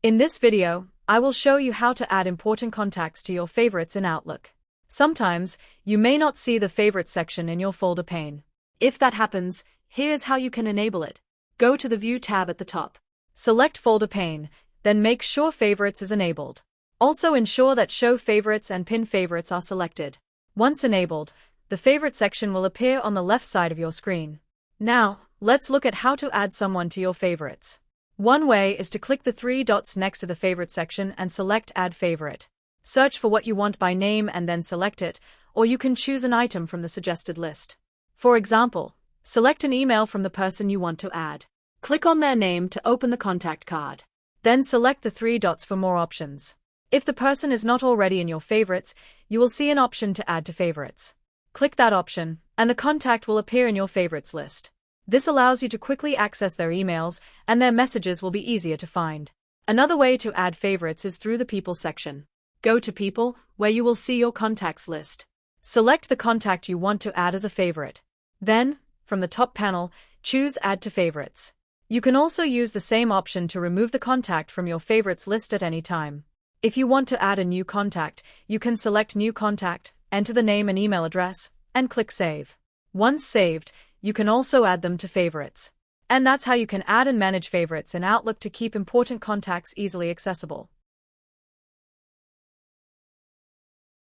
In this video, I will show you how to add important contacts to your favorites in Outlook. Sometimes, you may not see the Favorites section in your folder pane. If that happens, here's how you can enable it. Go to the View tab at the top. Select Folder pane, then make sure Favorites is enabled. Also ensure that Show Favorites and Pin Favorites are selected. Once enabled, the Favorite section will appear on the left side of your screen. Now, let's look at how to add someone to your favorites. One way is to click the three dots next to the Favorite section and select Add Favorite. Search for what you want by name and then select it, or you can choose an item from the suggested list. For example, select an email from the person you want to add. Click on their name to open the contact card. Then select the three dots for more options. If the person is not already in your favorites, you will see an option to add to favorites. Click that option, and the contact will appear in your favorites list. This allows you to quickly access their emails, and their messages will be easier to find. Another way to add favorites is through the People section. Go to People, where you will see your contacts list. Select the contact you want to add as a favorite. Then, from the top panel, choose Add to Favorites. You can also use the same option to remove the contact from your favorites list at any time. If you want to add a new contact, you can select New Contact, enter the name and email address, and click Save. Once saved, you can also add them to favorites. And that's how you can add and manage favorites in Outlook to keep important contacts easily accessible.